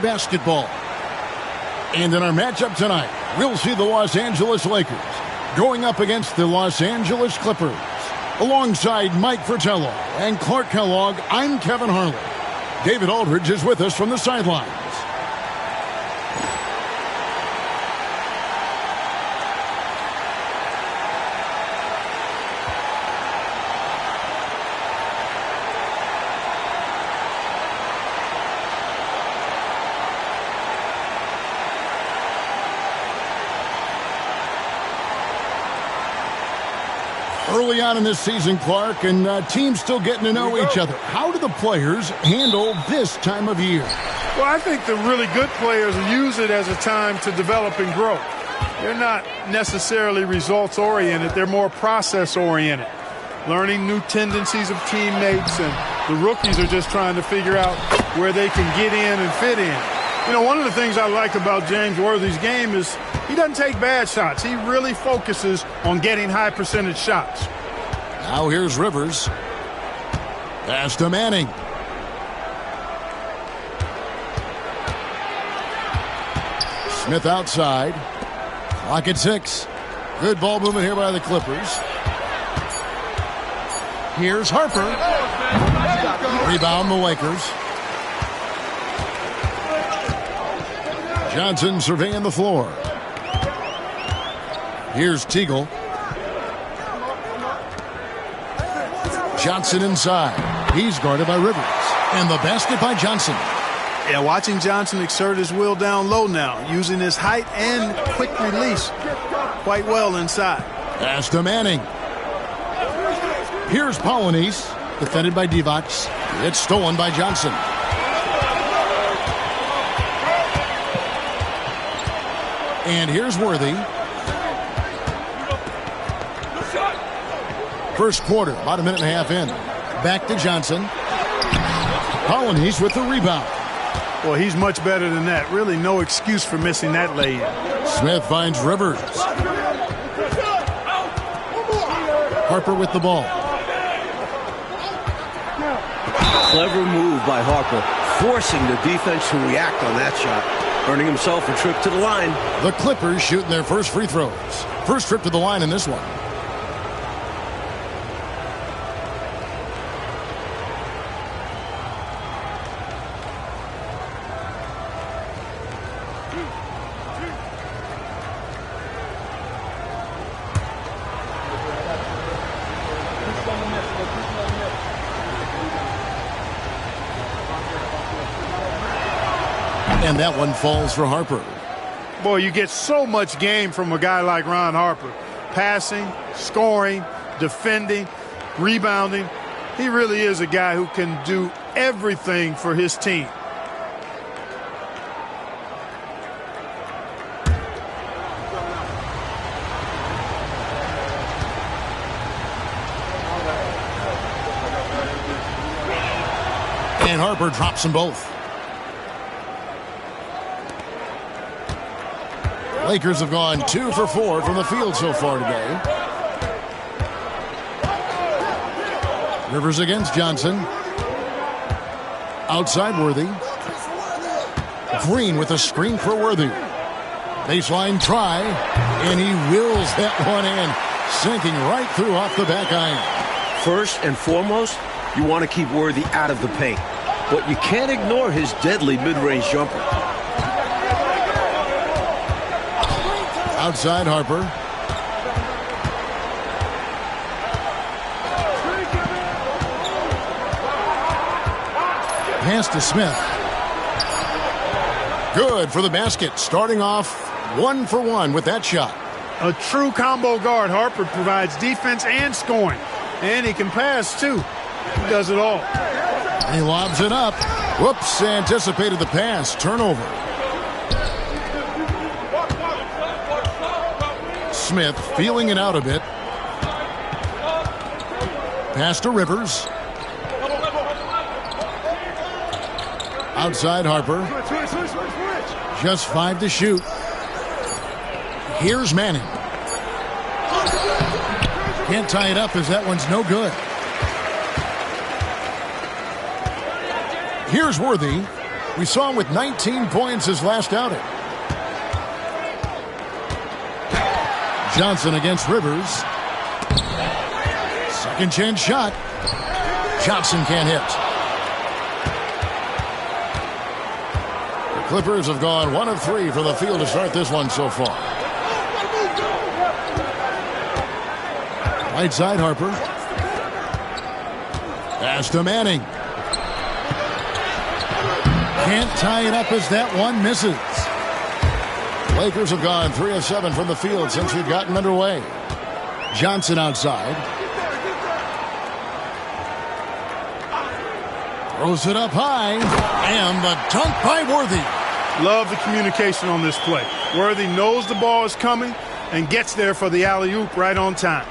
Basketball. And in our matchup tonight, we'll see the Los Angeles Lakers going up against the Los Angeles Clippers. Alongside Mike Fratello and Clark Kellogg, I'm Kevin Harlan. David Aldridge is with us from the sidelines. Early on in this season, Clark, and teams still getting to know each other. How do the players handle this time of year? Well, I think the really good players use it as a time to develop and grow. They're not necessarily results-oriented. They're more process-oriented, learning new tendencies of teammates, and the rookies are just trying to figure out where they can get in and fit in. You know, one of the things I like about James Worthy's game is he doesn't take bad shots. He really focuses on getting high percentage shots. Now here's Rivers. Pass to Manning. Smith outside. Clock at 6. Good ball movement here by the Clippers. Here's Harper. Rebound the Lakers. Johnson surveying the floor. Here's Teagle. Johnson inside. He's guarded by Rivers. And the basket by Johnson. Yeah, watching Johnson exert his will down low now, using his height and quick release quite well inside. Pass to Manning. Here's Polynice, defended by Divac. It's stolen by Johnson. And here's Worthy. First quarter, about a minute and a half in. Back to Johnson. Polynice with the rebound. Well, he's much better than that. Really no excuse for missing that lay-in. Smith finds Rivers. Harper with the ball. Clever move by Harper, forcing the defense to react on that shot, earning himself a trip to the line. The Clippers shooting their first free throws. First trip to the line in this one. And that one falls for Harper. Boy, you get so much game from a guy like Ron Harper. Passing, scoring, defending, rebounding. He really is a guy who can do everything for his team. And Harper drops them both. Lakers have gone 2 for 4 from the field so far today. Rivers against Johnson. Outside Worthy. Green with a screen for Worthy. Baseline try, and he wills that one in, sinking right through off the back iron. First and foremost, you want to keep Worthy out of the paint, but you can't ignore his deadly mid-range jumper. Outside Harper. Pass to Smith. Good for the basket. Starting off 1 for 1 with that shot. A true combo guard. Harper provides defense and scoring. And he can pass, too. He does it all. He lobs it up. Whoops, anticipated the pass. Turnover. Smith feeling it out a bit. Pass to Rivers. Outside Harper. Just 5 to shoot. Here's Manning. Can't tie it up as that one's no good. Here's Worthy. We saw him with 19 points his last outing. Johnson against Rivers. Second chance shot. Johnson can't hit. The Clippers have gone 1 of 3 from the field to start this one so far. Right side, Harper. Pass to Manning. Can't tie it up as that one misses. Lakers have gone 3 of 7 from the field since we've gotten underway. Johnson outside. Throws it up high. And the dunk by Worthy. Love the communication on this play. Worthy knows the ball is coming and gets there for the alley-oop right on time.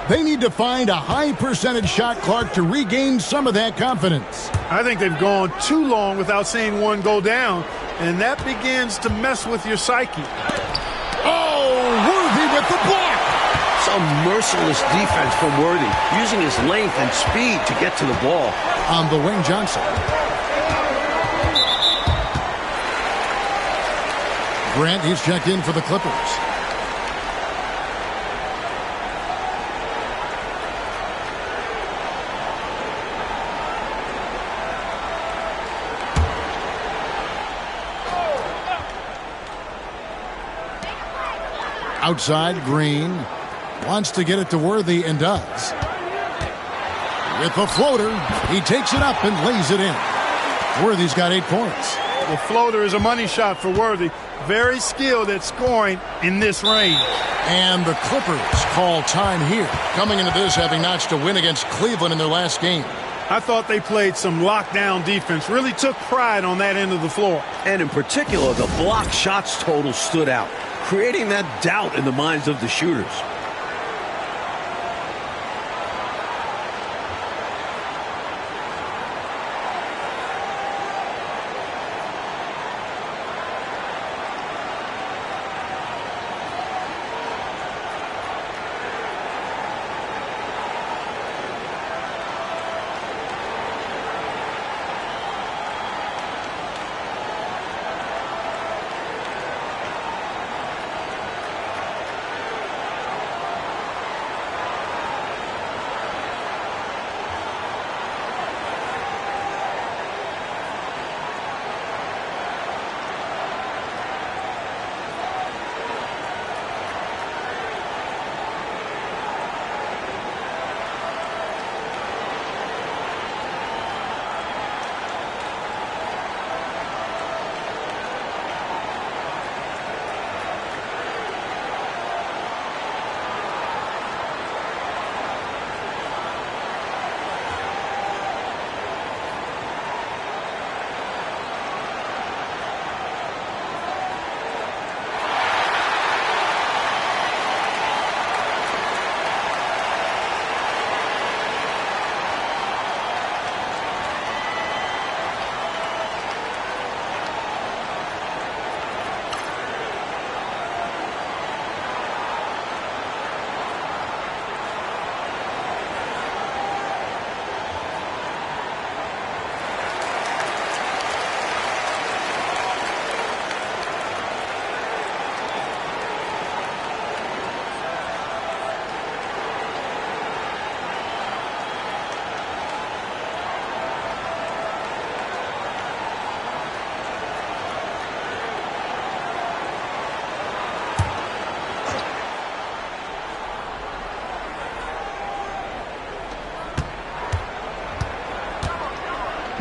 They need to find a high percentage shot, Clark, to regain some of that confidence. I think they've gone too long without seeing one go down, and that begins to mess with your psyche. Oh, Worthy with the block. Some merciless defense from Worthy, using his length and speed to get to the ball. On the wing, Johnson. Grant, he's checked in for the Clippers. Outside, Green wants to get it to Worthy and does. With the floater, he takes it up and lays it in. Worthy's got 8 points. The floater is a money shot for Worthy. Very skilled at scoring in this range. And the Clippers call time here, coming into this having notched a win against Cleveland in their last game. I thought they played some lockdown defense, really took pride on that end of the floor. And in particular, the block shots total stood out, creating that doubt in the minds of the shooters.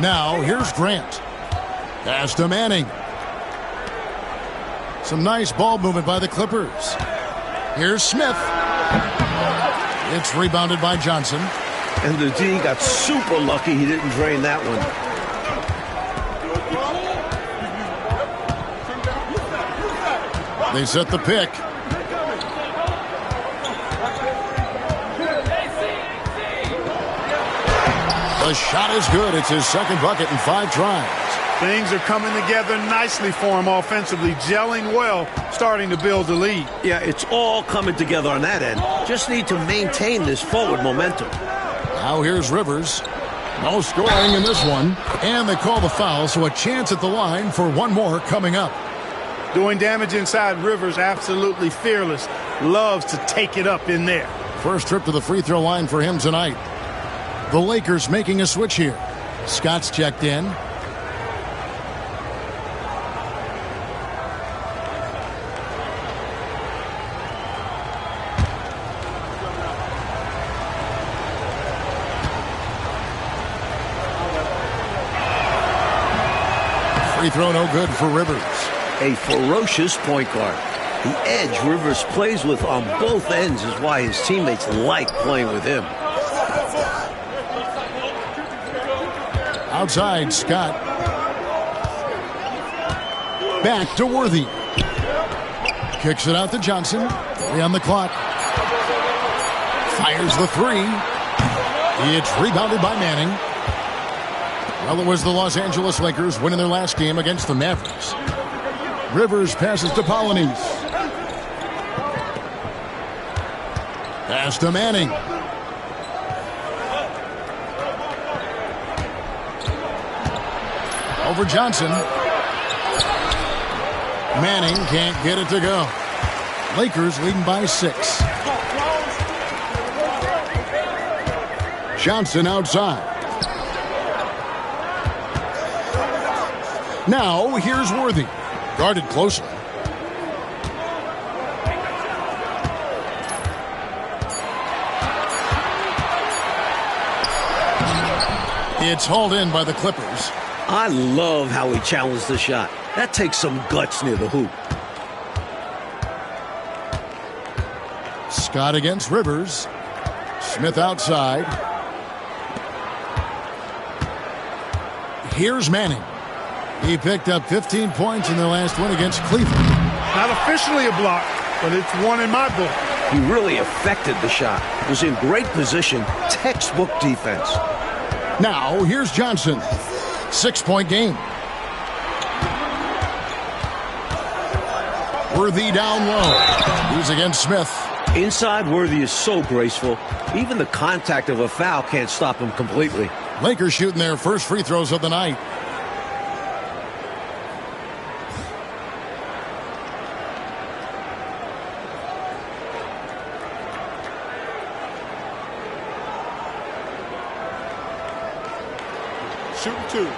Now, here's Grant. Pass to Manning. Some nice ball movement by the Clippers. Here's Smith. It's rebounded by Johnson. And the D got super lucky he didn't drain that one. They set the pick. The shot is good. It's his second bucket in 5 tries. Things are coming together nicely for him offensively, gelling well, starting to build the lead. Yeah, it's all coming together on that end. Just need to maintain this forward momentum. Now here's Rivers. No scoring in this one. And they call the foul, so a chance at the line for one more coming up. Doing damage inside, Rivers absolutely fearless. Loves to take it up in there. First trip to the free throw line for him tonight. The Lakers making a switch here. Scott's checked in. Free throw no good for Rivers. A ferocious point guard. The edge Rivers plays with on both ends is why his teammates like playing with him. Outside, Scott. Back to Worthy. Kicks it out to Johnson. 3 on the clock. Fires the 3. It's rebounded by Manning. Well, it was the Los Angeles Lakers winning their last game against the Mavericks. Rivers passes to Polynice. Pass to Manning. Over Johnson. Manning can't get it to go. Lakers leading by 6. Johnson outside. Now here's Worthy. Guarded closely. It's hauled in by the Clippers. I love how he challenged the shot. That takes some guts near the hoop. Scott against Rivers. Smith outside. Here's Manning. He picked up 15 points in their last win against Cleveland. Not officially a block, but it's one in my book. He really affected the shot. Was in great position. Textbook defense. Now, here's Johnson. 6-point game. Worthy down low. He's against Smith. Inside, Worthy is so graceful. Even the contact of a foul can't stop him completely. Lakers shooting their first free throws of the night. Shooting 2.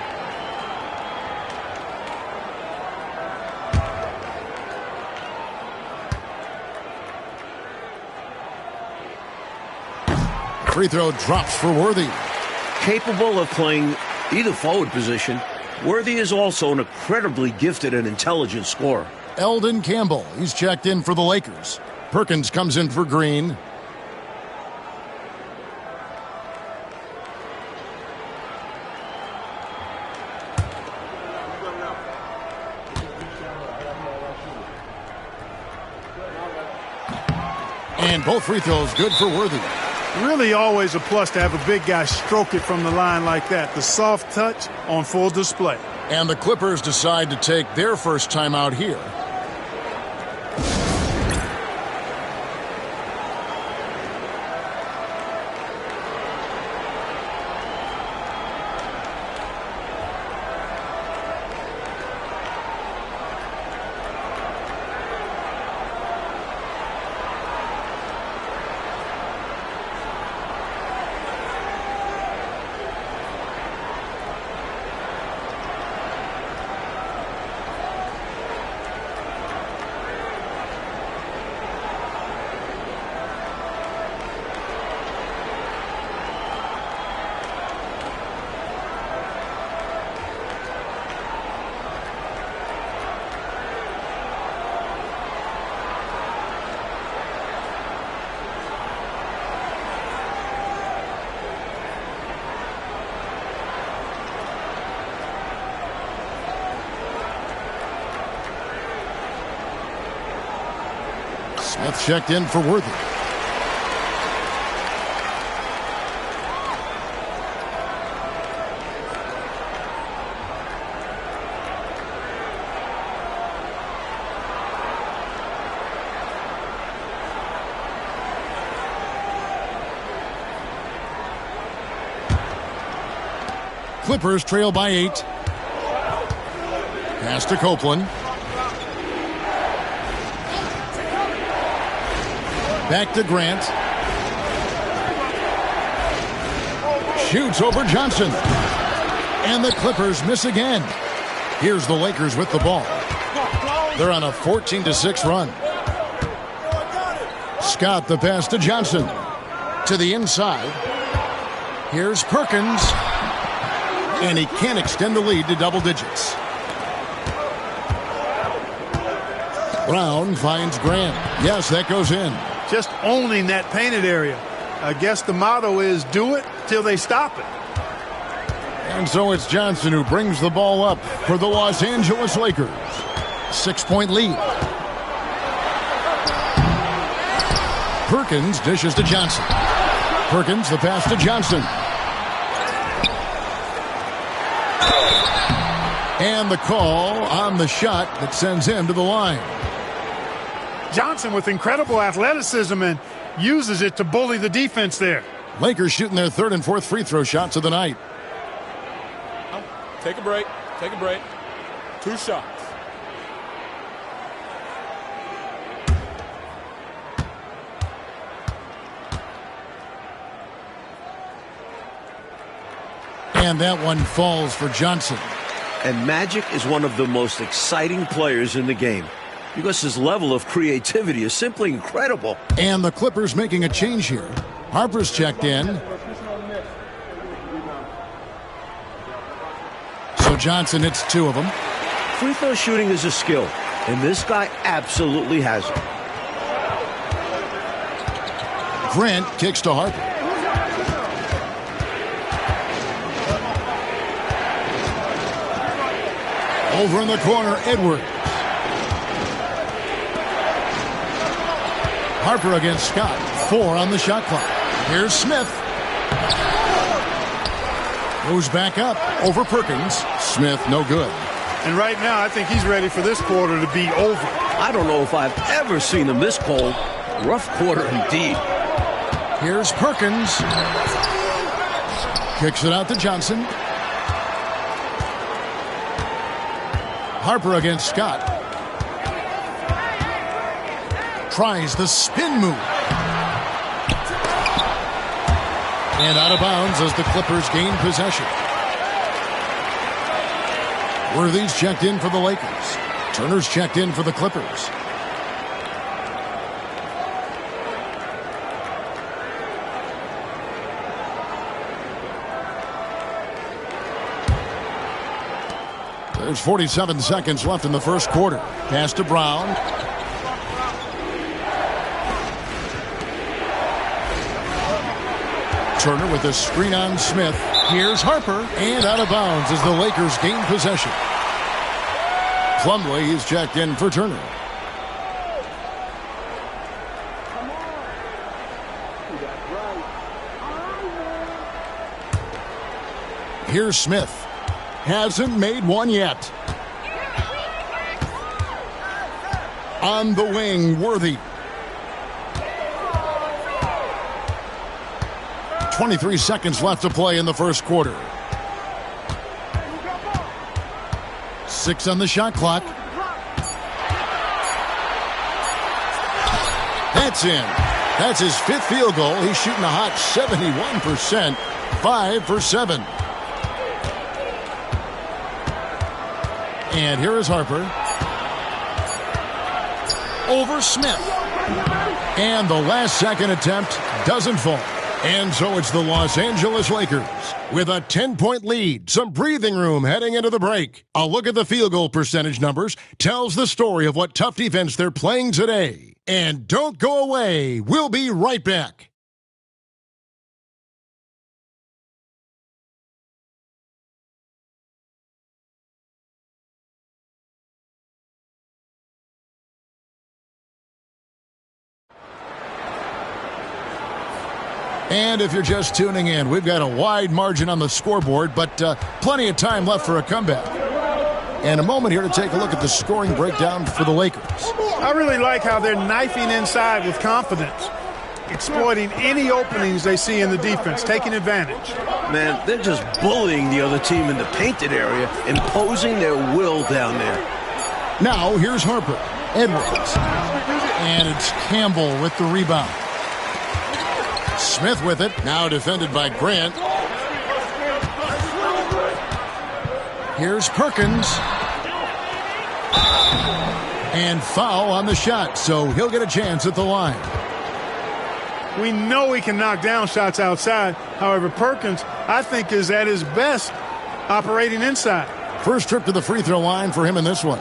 Free throw drops for Worthy. Capable of playing either forward position, Worthy is also an incredibly gifted and intelligent scorer. Eldon Campbell, he's checked in for the Lakers. Perkins comes in for Green. And both free throws good for Worthy. Really always a plus to have a big guy stroke it from the line like that. The soft touch on full display. And the Clippers decide to take their first timeout here. Smith checked in for Worthy. Clippers trail by 8. Pass to Copeland. Back to Grant. Shoots over Johnson. And the Clippers miss again. Here's the Lakers with the ball. They're on a 14-6 run. Scott the pass to Johnson. To the inside. Here's Perkins. And he can't extend the lead to double digits. Brown finds Grant. Yes, that goes in. Just owning that painted area. I guess the motto is do it till they stop it. And so it's Johnson who brings the ball up for the Los Angeles Lakers. 6-point lead. Perkins dishes to Johnson. Perkins the pass to Johnson. And the call on the shot that sends him to the line. Johnson with incredible athleticism and uses it to bully the defense there. Lakers shooting their third and fourth free throw shots of the night. Take a break. Take a break. 2 shots. And that one falls for Johnson. And Magic is one of the most exciting players in the game because his level of creativity is simply incredible. And the Clippers making a change here. Harper's checked in. So Johnson hits 2 of them. Free throw shooting is a skill, and this guy absolutely has it. Grant kicks to Harper. Over in the corner, Edwards. Harper against Scott. 4 on the shot clock. Here's Smith. Goes back up over Perkins. Smith, no good. And right now, I think he's ready for this quarter to be over. I don't know if I've ever seen him this cold. Rough quarter indeed. Here's Perkins. Kicks it out to Johnson. Harper against Scott. Tries the spin move. And out of bounds as the Clippers gain possession. Worthy's checked in for the Lakers. Turner's checked in for the Clippers. There's 47 seconds left in the first quarter. Pass to Brown. Turner with a screen on Smith. Here's Harper. And out of bounds as the Lakers gain possession. Plumlee is checked in for Turner. Here's Smith. Hasn't made one yet. On the wing, Worthy. 23 seconds left to play in the first quarter. 6 on the shot clock. That's in. That's his 5th field goal. He's shooting a hot 71%. 5 for 7. And here is Harper. Over Smith. And the last second attempt doesn't fall. And so it's the Los Angeles Lakers with a 10-point lead. Some breathing room heading into the break. A look at the field goal percentage numbers tells the story of what tough defense they're playing today. And don't go away. We'll be right back. And if you're just tuning in, we've got a wide margin on the scoreboard, but plenty of time left for a comeback. And a moment here to take a look at the scoring breakdown for the Lakers. I really like how they're knifing inside with confidence. exploiting any openings they see in the defense, taking advantage. Man, they're just bullying the other team in the painted area, imposing their will down there. Now, here's Harper. Edwards. And it's Campbell with the rebound. Smith with it. Now defended by Grant. Here's Perkins. And foul on the shot, so he'll get a chance at the line. We know he can knock down shots outside. However, Perkins, I think, is at his best operating inside. First trip to the free throw line for him in this one.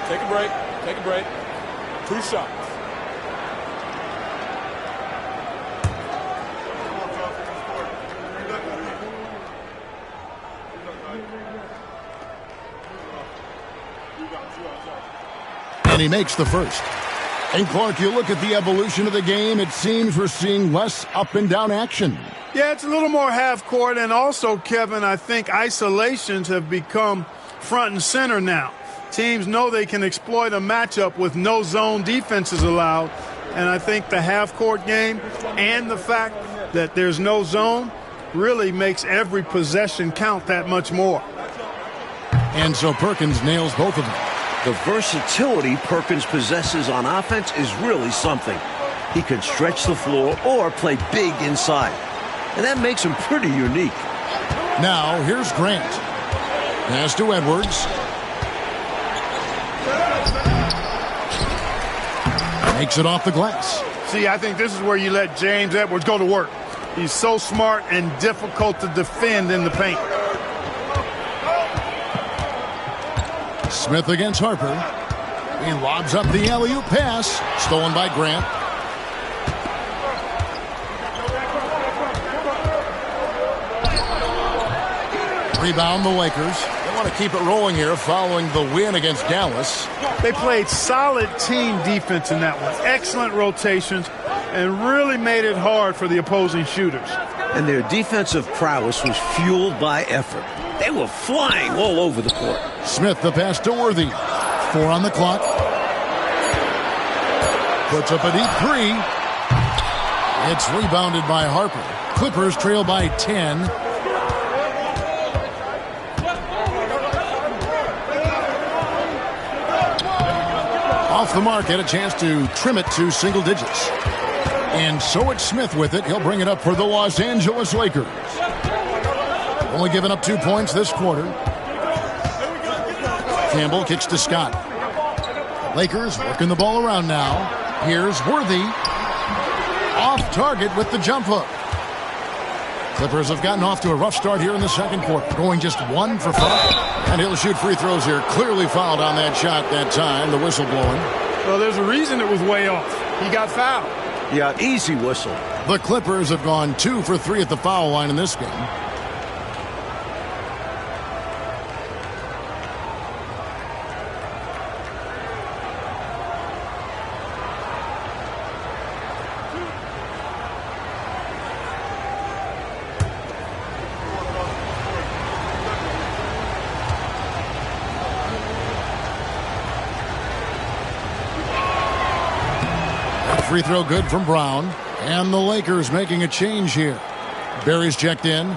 Take a break. Take a break. 2 shots. And he makes the first. And Clark, you look at the evolution of the game, it seems we're seeing less up and down action. Yeah, it's a little more half court, and also, Kevin, I think isolations have become front and center now. Teams know they can exploit a matchup with no zone defenses allowed, and I think the half court game and the fact that there's no zone really makes every possession count that much more. And so Perkins nails both of them. The versatility Perkins possesses on offense is really something. He can stretch the floor or play big inside. And that makes him pretty unique. Now, here's Grant. Pass to Edwards. Makes it off the glass. See, I think this is where you let James Edwards go to work. He's so smart and difficult to defend in the paint. Smith against Harper. He lobs up the alley-oop pass. Stolen by Grant. Rebound the Lakers. They want to keep it rolling here following the win against Dallas. They played solid team defense in that one. Excellent rotations and really made it hard for the opposing shooters. And their defensive prowess was fueled by effort. They were flying all over the court. Smith the pass to Worthy. 4 on the clock. Puts up a deep 3. It's rebounded by Harper. Clippers trail by 10. Off the mark, had a chance to trim it to single digits. And so it's Smith with it. He'll bring it up for the Los Angeles Lakers. Only giving up 2 points this quarter. Campbell kicks to Scott. Lakers working the ball around now. Here's Worthy. Off target with the jump hook. Clippers have gotten off to a rough start here in the second quarter, going just 1 for 5. And he'll shoot free throws here. Clearly fouled on that shot that time. The whistle blowing. Well, there's a reason it was way off. He got fouled. Yeah, easy whistle. The Clippers have gone 2 for 3 at the foul line in this game. Free throw good from Brown. And the Lakers making a change here. Barry's checked in.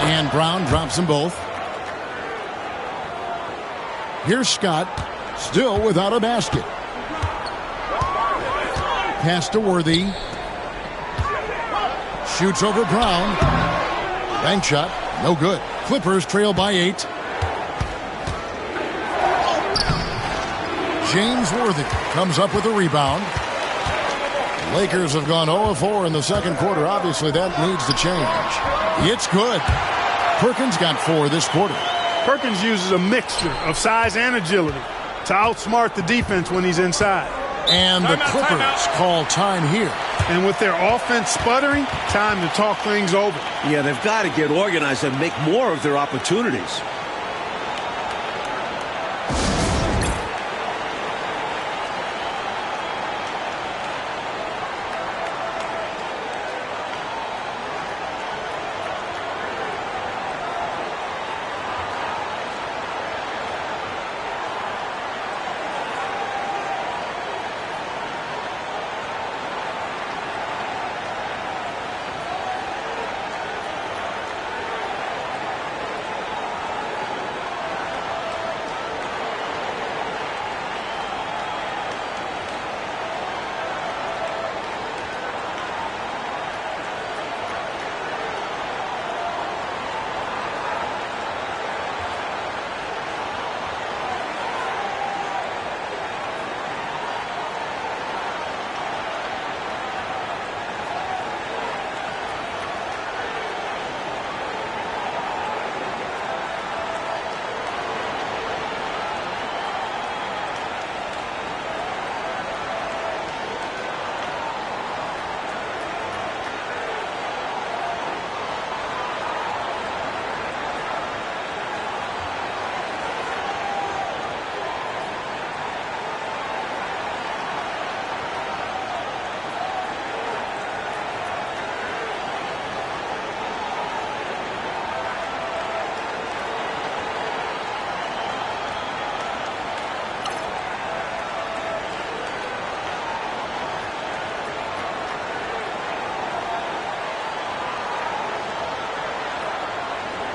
And Brown drops them both. Here's Scott, still without a basket. Pass to Worthy. Shoots over Brown. Bank shot, no good. Clippers trail by 8. James Worthy comes up with a rebound. Lakers have gone 0-4 in the second quarter. Obviously, that needs to change. It's good. Perkins got 4 this quarter. Perkins uses a mixture of size and agility. to outsmart the defense when he's inside. And the Clippers call time here. And with their offense sputtering, time to talk things over. Yeah, they've got to get organized and make more of their opportunities.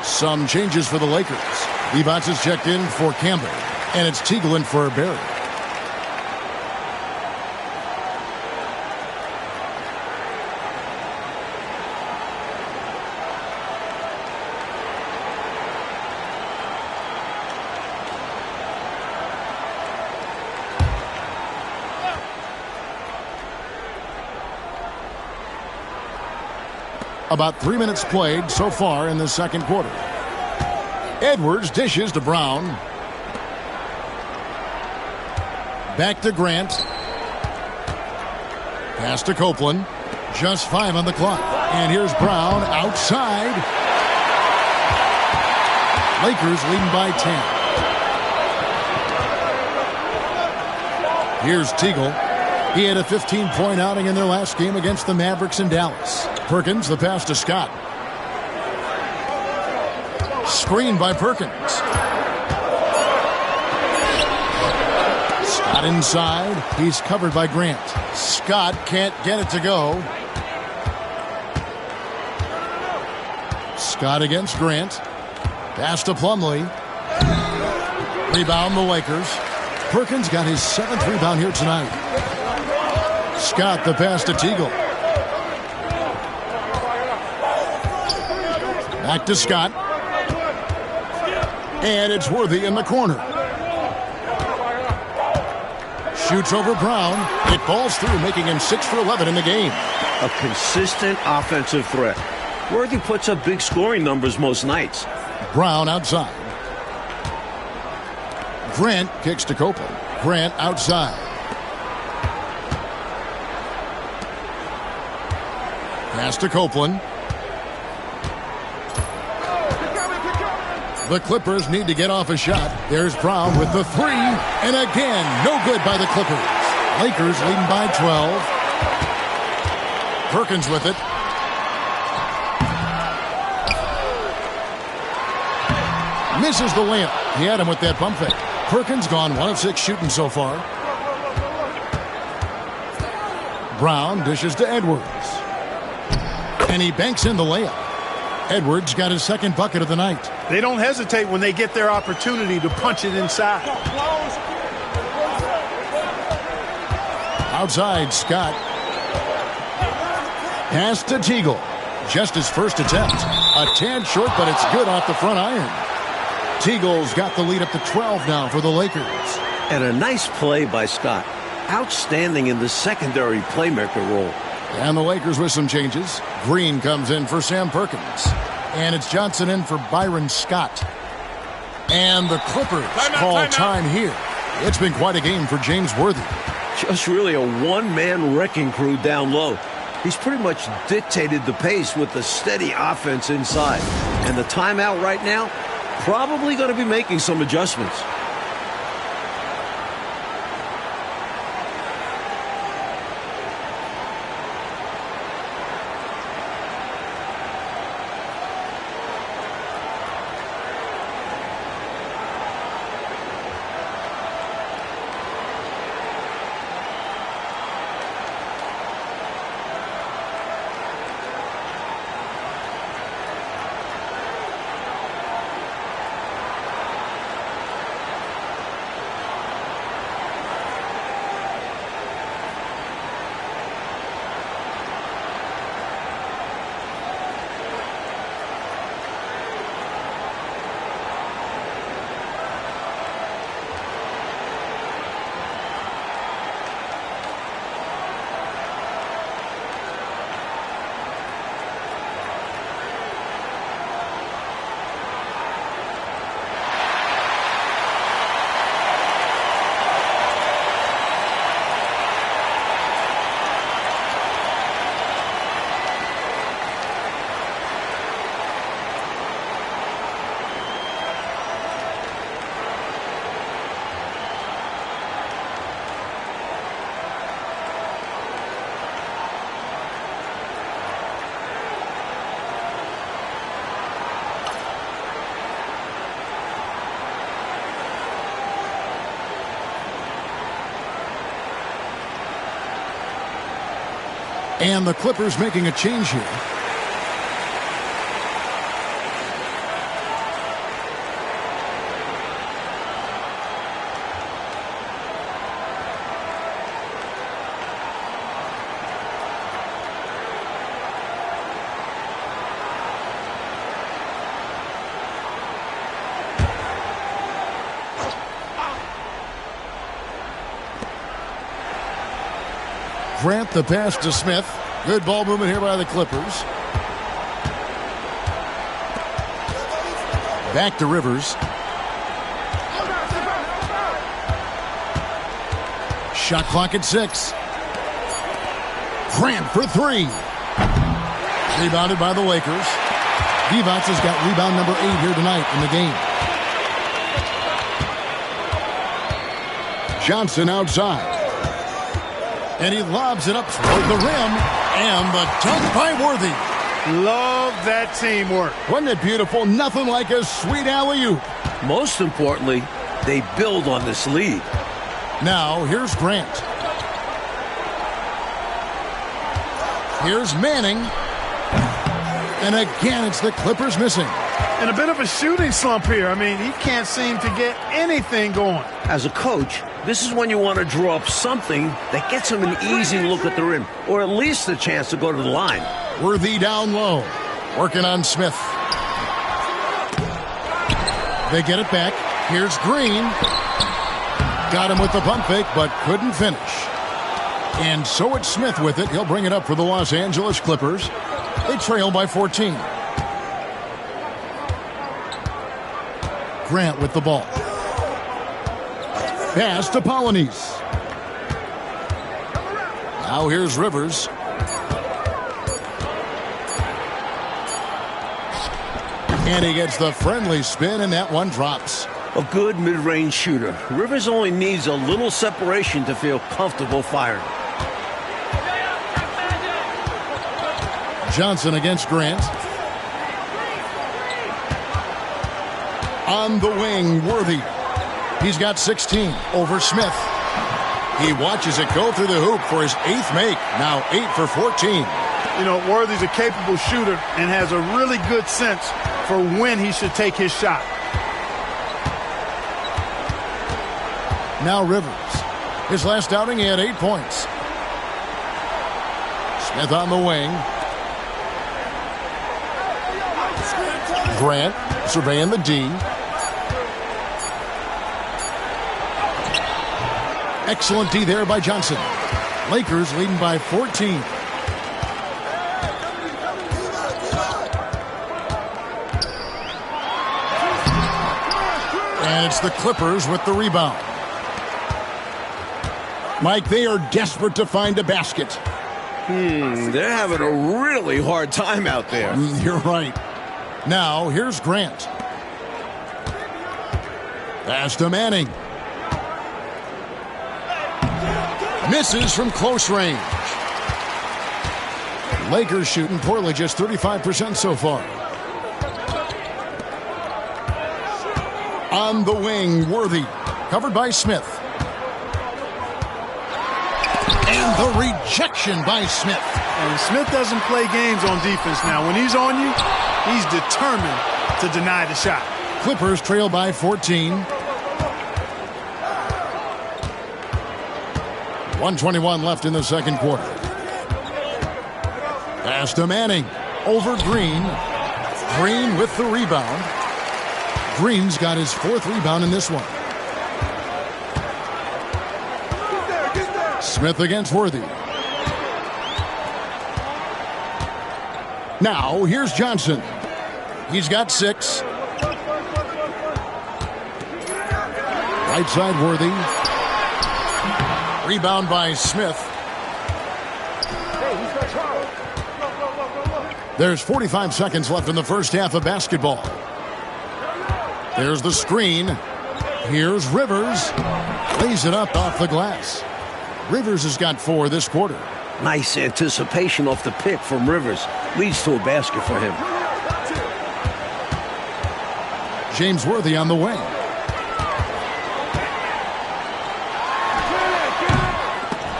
Some changes for the Lakers. Leibovitz is checked in for Campbell, and it's Teagle in for Barry. About 3 minutes played so far in the second quarter. Edwards dishes to Brown. Back to Grant. Pass to Copeland. Just 5 on the clock. And here's Brown outside. Lakers leading by 10. Here's Teagle. He had a 15-point outing in their last game against the Mavericks in Dallas. Perkins, the pass to Scott. Screen by Perkins. Scott inside. He's covered by Grant. Scott can't get it to go. Scott against Grant. Pass to Plumlee. Rebound the Lakers. Perkins got his 7th rebound here tonight. Scott the pass to Teagle. Back to Scott. And it's Worthy in the corner. Shoots over Brown. It falls through, making him 6 for 11 in the game. A consistent offensive threat. Worthy puts up big scoring numbers most nights. Brown outside. Grant kicks to Copeland. Grant outside. Pass to Copeland. The Clippers need to get off a shot. There's Brown with the 3. And again, no good by the Clippers. Lakers leading by 12. Perkins with it. Misses the layup. He had him with that pump fake. Perkins gone 1 of 6 shooting so far. Brown dishes to Edwards. And he banks in the layup. Edwards got his 2nd bucket of the night. They don't hesitate when they get their opportunity to punch it inside. Outside, Scott. Pass to Teagle. Just his first attempt. A tad short, but it's good off the front iron. Teagle's got the lead up to 12 now for the Lakers. And a nice play by Scott. Outstanding in the secondary playmaker role. And the Lakers with some changes. Green comes in for Sam Perkins. And it's Johnson in for Byron Scott. And the Clippers call time here. It's been quite a game for James Worthy. Just really a one-man wrecking crew down low. He's pretty much dictated the pace with the steady offense inside. And the timeout right now, probably going to be making some adjustments. And the Clippers making a change here. Grant the pass to Smith. Good ball movement here by the Clippers. Back to Rivers. Shot clock at 6. Grant for 3. Rebounded by the Lakers. Divac has got rebound number 8 here tonight in the game. Johnson outside. And he lobs it up toward the rim. And the dunk by Worthy. Love that teamwork. Wasn't it beautiful? Nothing like a sweet alley-oop. Most importantly, they build on this lead. Now, here's Grant. Here's Manning. And again, it's the Clippers missing. And a bit of a shooting slump here. I mean, he can't seem to get anything going. As a coach, this is when you want to draw up something that gets him an easy look at the rim, or at least a chance to go to the line. Worthy down low, working on Smith. They get it back. Here's Green. Got him with the pump fake, but couldn't finish. And so it's Smith with it. He'll bring it up for the Los Angeles Clippers. They trail by 14. Grant with the ball. Pass to Polynice. Now here's Rivers. And he gets the friendly spin, and that one drops. A good mid-range shooter. Rivers only needs a little separation to feel comfortable firing. Johnson against Grant. On the wing, Worthy. He's got 16 over Smith. He watches it go through the hoop for his 8th make. Now 8 for 14. You know, Worthy's a capable shooter and has a really good sense for when he should take his shot. Now Rivers. His last outing, he had 8 points. Smith on the wing. Grant surveying the D. Excellent D there by Johnson. Lakers leading by 14. And it's the Clippers with the rebound. Mike, they are desperate to find a basket. They're having a really hard time out there. You're right. Now, here's Grant. Pass to Manning. Misses from close range. Lakers shooting poorly, just 35% so far. On the wing, Worthy. Covered by Smith. And the rejection by Smith. And Smith doesn't play games on defense now. When he's on you, he's determined to deny the shot. Clippers trail by 14. 1:21 left in the second quarter. Pass to Manning. Over Green. Green with the rebound. Green's got his 4th rebound in this one. Smith against Worthy. Now, here's Johnson. He's got 6. Right side, Worthy. Rebound by Smith. There's 45 seconds left in the first half of basketball. There's the screen. Here's Rivers. Lays it up off the glass. Rivers has got 4 this quarter. Nice anticipation off the pick from Rivers. Leads to a basket for him. James Worthy on the wing.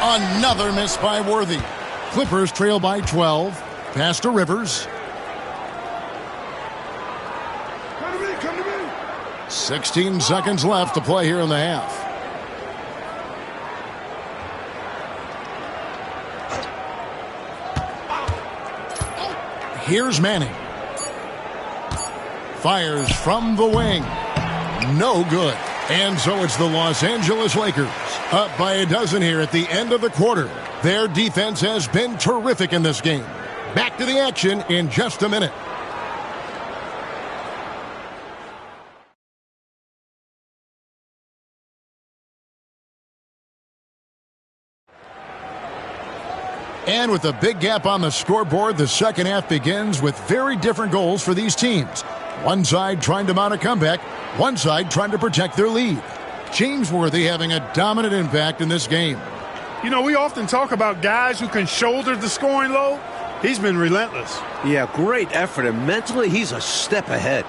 Another miss by Worthy. Clippers trail by 12. Pass to Rivers. 16 seconds left to play here in the half. Here's Manning. Fires from the wing. No good. And so it's the Los Angeles Lakers up by a dozen here at the end of the quarter. Their defense has been terrific in this game. Back to the action in just a minute. And with a big gap on the scoreboard, the second half begins with very different goals for these teams. One side trying to mount a comeback, one side trying to protect their lead. James Worthy having a dominant impact in this game. You know, we often talk about guys who can shoulder the scoring load. He's been relentless. Yeah, great effort, and mentally he's a step ahead.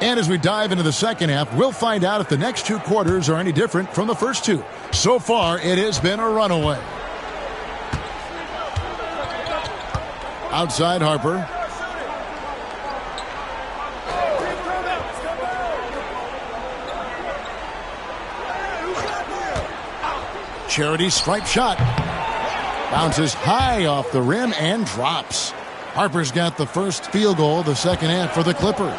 And as we dive into the second half, we'll find out if the next 2 quarters are any different from the first 2. So far, it has been a runaway. Outside Harper. Charity stripe shot. Bounces high off the rim and drops. Harper's got the first field goal of the second half for the Clippers.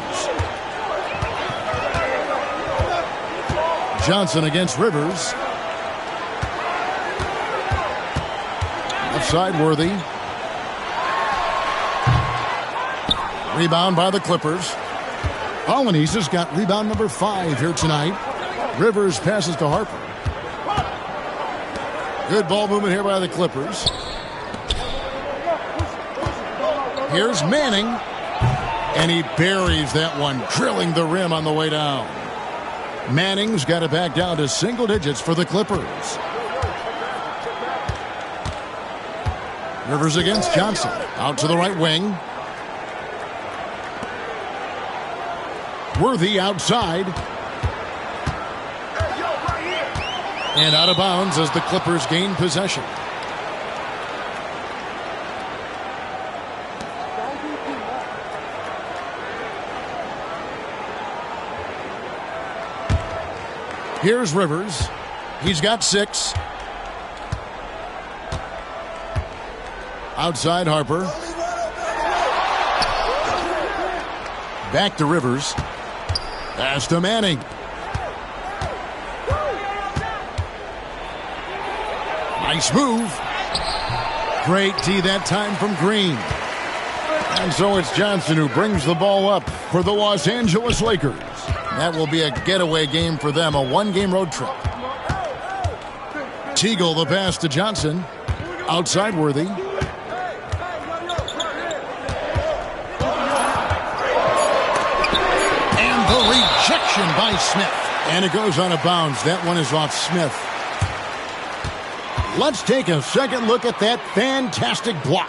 Johnson against Rivers. Offside Worthy. Rebound by the Clippers. Colonies has got rebound number 5 here tonight. Rivers passes to Harper. Good ball movement here by the Clippers. Here's Manning. And he buries that one, drilling the rim on the way down. Manning's got it back down to single digits for the Clippers. Rivers against Johnson. Out to the right wing. Worthy outside. And out of bounds as the Clippers gain possession. Here's Rivers. He's got 6. Outside Harper. Back to Rivers. Pass to Manning. Nice move. Great D that time from Green. And so it's Johnson who brings the ball up for the Los Angeles Lakers. That will be a getaway game for them, a one-game road trip. Teagle the pass to Johnson. Outside Worthy. And the rejection by Smith. And it goes out of bounds. That one is off Smith. Let's take a second look at that fantastic block.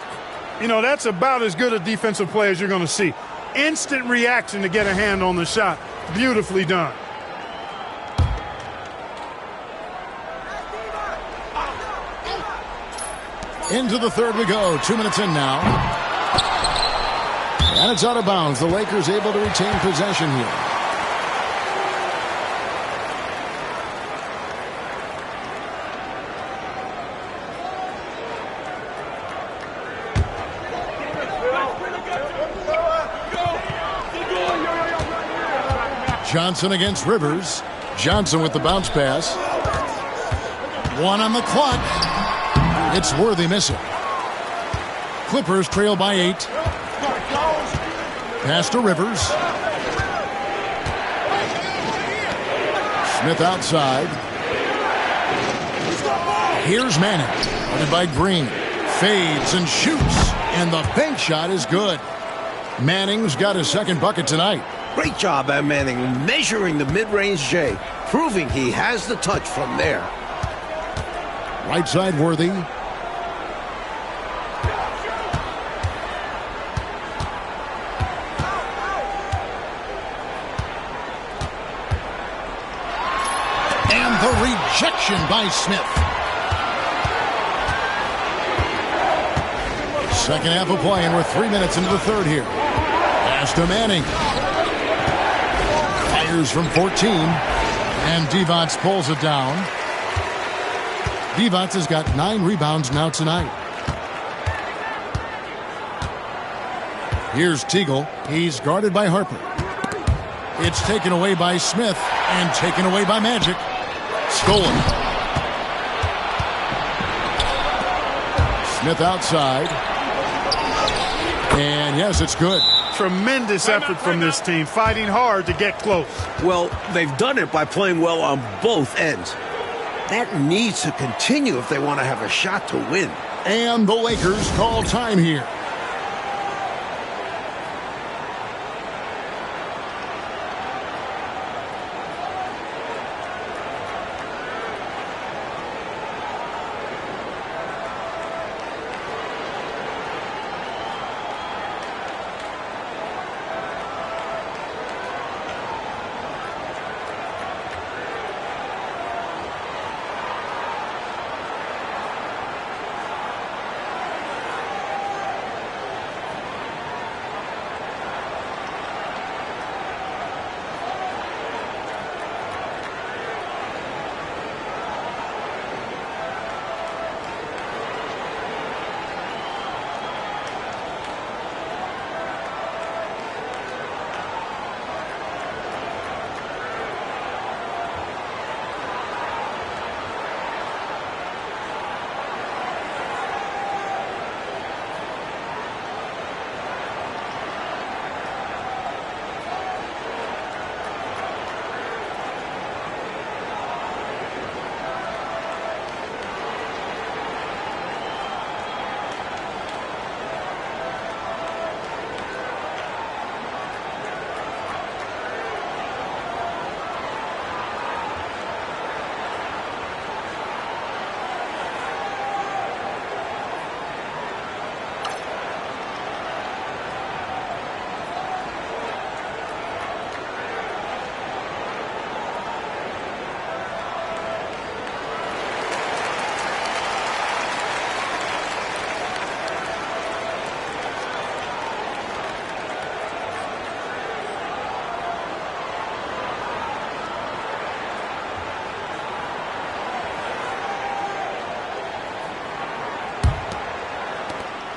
You know, that's about as good a defensive play as you're going to see. Instant reaction to get a hand on the shot. Beautifully done. Into the third we go. 2 minutes in now. And it's out of bounds. The Lakers able to retain possession here. Johnson against Rivers. Johnson with the bounce pass. One on the clock. It's Worthy missing. Clippers trail by 8. Pass to Rivers. Smith outside. Here's Manning. Guarded by Green. Fades and shoots. And the bank shot is good. Manning's got his second bucket tonight. Great job by Manning measuring the mid-range J, proving he has the touch from there. Right side Worthy. And the rejection by Smith. Second half of play, and we're 3 minutes into the third here. Pass to Manning. From 14, and Divac pulls it down. Divac has got 9 rebounds now tonight. Here's Teagle. He's guarded by Harper. It's taken away by Smith and taken away by Magic. Stolen. Smith outside. And yes, it's good. Tremendous effort from this team, fighting hard to get close. Well, they've done it by playing well on both ends. That needs to continue if they want to have a shot to win. And the Lakers call time here.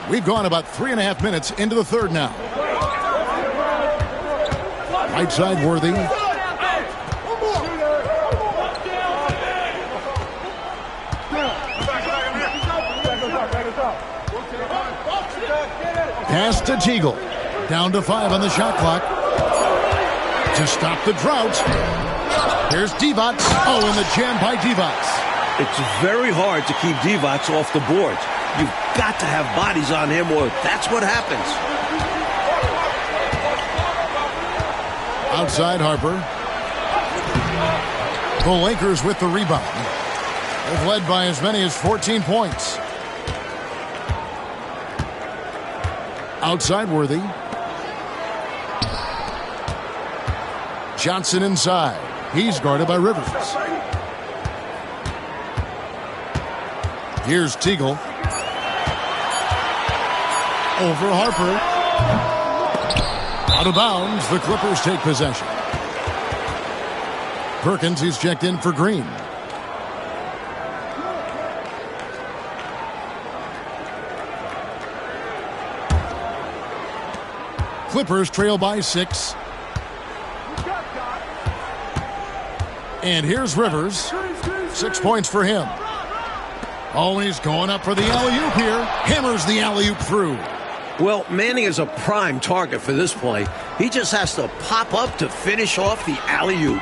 We've gone about 3.5 minutes into the third now. Right side Worthy. Pass to Teagle. Down to 5 on the shot clock. To stop the drought. Here's Divac. Oh, and the jam by Divac. It's very hard to keep Divac off the boards. You've got to have bodies on him or that's what happens. Outside Harper. The Lakers with the rebound. They've led by as many as 14 points. Outside Worthy. Johnson inside. He's guarded by Rivers. Here's Teagle. Over Harper. Out of bounds. The Clippers take possession. Perkins, he's checked in for Green. Clippers trail by 6. And here's Rivers. 6 points for him. Oh, he's going up for the alley-oop here. Hammers the alley-oop through. Well, Manning is a prime target for this play. He just has to pop up to finish off the alley-oop.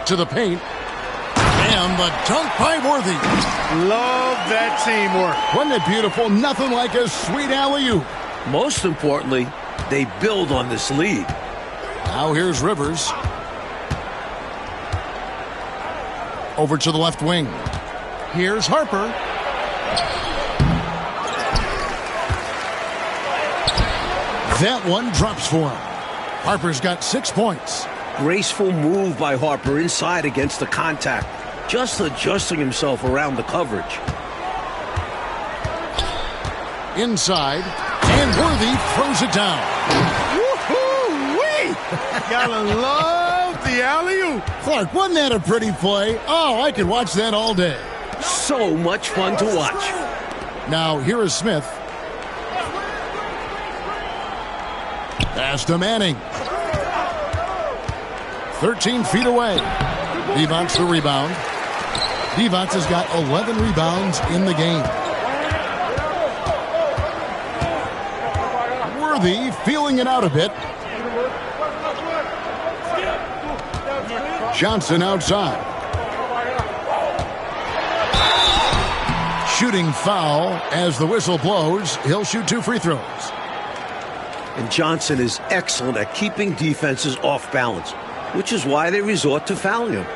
To the paint. And the dunk by Worthy. Love that teamwork. Wasn't it beautiful? Nothing like a sweet alley-oop. Most importantly, they build on this lead. Now here's Rivers. Over to the left wing. Here's Harper. That one drops for him. Harper's got 6 points. Graceful move by Harper inside against the contact. Just adjusting himself around the coverage. Inside. And Worthy throws it down. Woo-hoo-wee! Gotta love the alley-oop. Clark, wasn't that a pretty play? Oh, I could watch that all day. So much fun to watch. Now, here is Smith. Pass to Manning. 13 feet away. Divac the rebound. Divac has got 11 rebounds in the game. Worthy feeling it out a bit. Johnson outside. Shooting foul as the whistle blows. He'll shoot 2 free throws. And Johnson is excellent at keeping defenses off balance, which is why they resort to fouling him.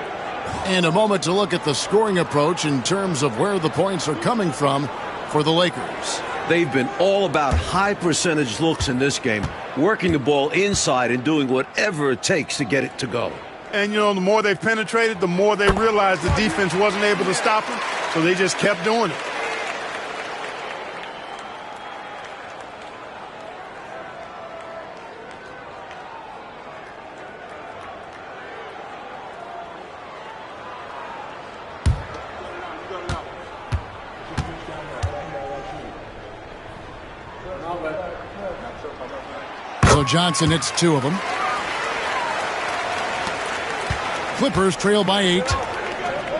And a moment to look at the scoring approach in terms of where the points are coming from for the Lakers. They've been all about high percentage looks in this game, working the ball inside and doing whatever it takes to get it to go. And, you know, the more they've penetrated, the more they realized the defense wasn't able to stop them, so they just kept doing it. So Johnson hits 2 of them. Clippers trail by 8.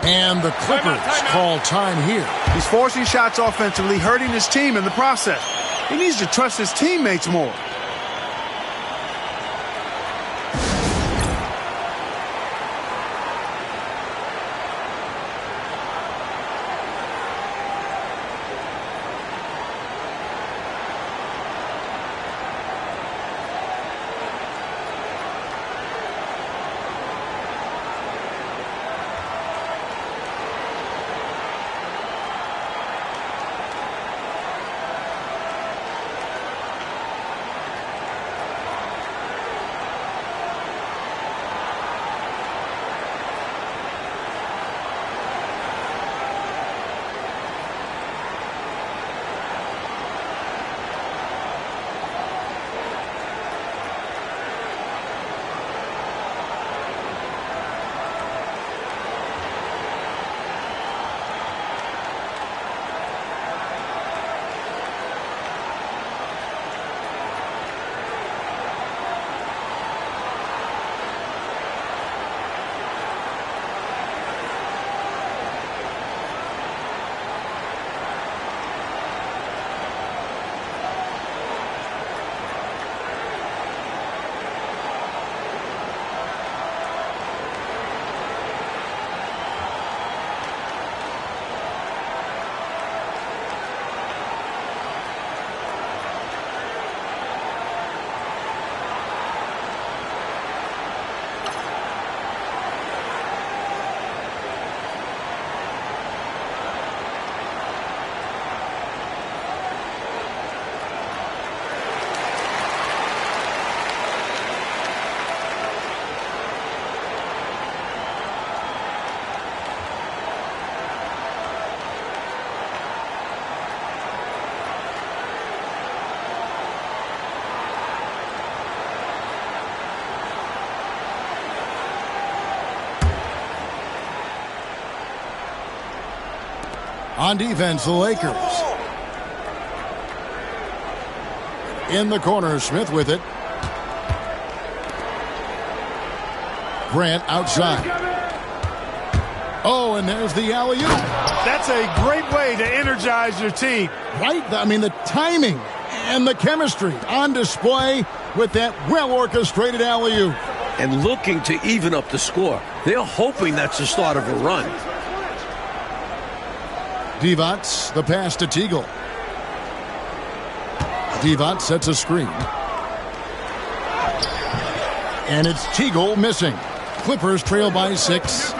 And the Clippers call time here. He's forcing shots offensively, hurting his team in the process. He needs to trust his teammates more. On defense, the Lakers. In the corner, Smith with it. Grant outside. Oh, and there's the alley-oop. That's a great way to energize your team. Right? I mean, the timing and the chemistry on display with that well-orchestrated alley-oop. And looking to even up the score. They're hoping that's the start of a run. Divac, the pass to Teagle. Divac sets a screen. And it's Teagle missing. Clippers trail by 6.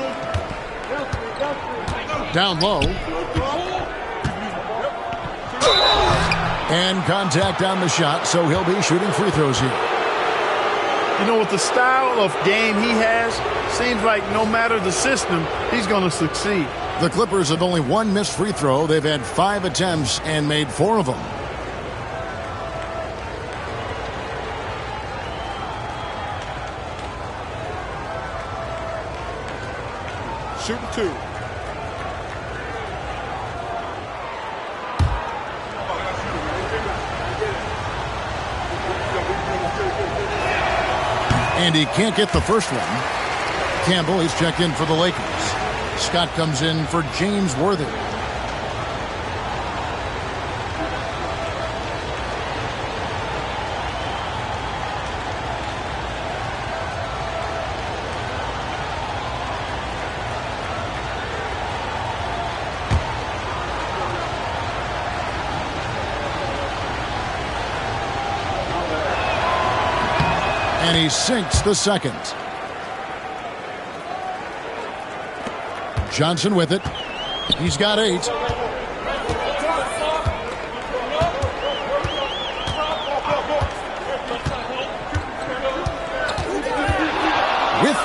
Down low. And contact on the shot, so he'll be shooting free throws here. You know, with the style of game he has, seems like no matter the system, he's going to succeed. The Clippers have only one missed free throw. They've had 5 attempts and made 4 of them. Shooting 2. And he can't get the first one. Campbell, he's checked in for the Lakers. Scott comes in for James Worthy. And he sinks the second. Johnson with it. He's got 8. With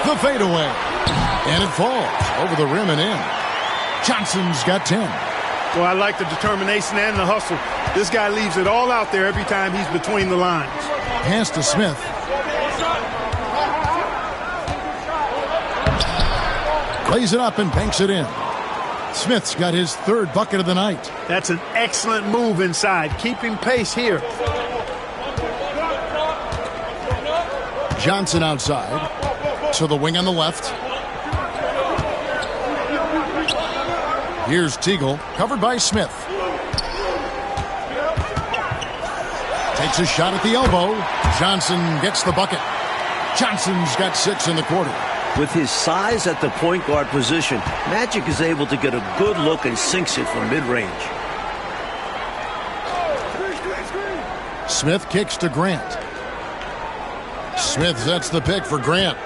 the fadeaway. And it falls over the rim and in. Johnson's got 10. Well, I like the determination and the hustle. This guy leaves it all out there every time he's between the lines. Pass to Smith. Lays it up and banks it in. Smith's got his 3rd bucket of the night. That's an excellent move inside, keeping pace here. Johnson outside. To the wing on the left. Here's Teagle, covered by Smith. Takes a shot at the elbow. Johnson gets the bucket. Johnson's got 6 in the quarter. With his size at the point guard position, Magic is able to get a good look and sinks it from mid-range. Smith kicks to Grant. Smith sets the pick for Grant.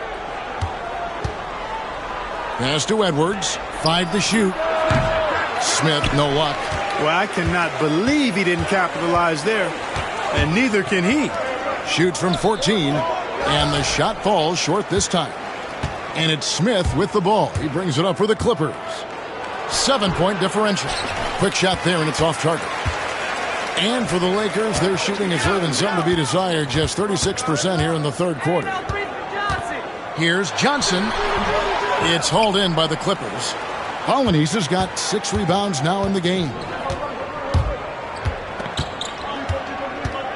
Pass to Edwards. 5 to shoot. Smith, no luck. Well, I cannot believe he didn't capitalize there, and neither can he. Shoots from 14, and the shot falls short this time. And it's Smith with the ball. He brings it up for the Clippers. 7-point differential. Quick shot there, and it's off target. And for the Lakers, their shooting is leaving something to be desired. Just 36% here in the 3rd quarter. Here's Johnson. It's hauled in by the Clippers. Polynice has got 6 rebounds now in the game.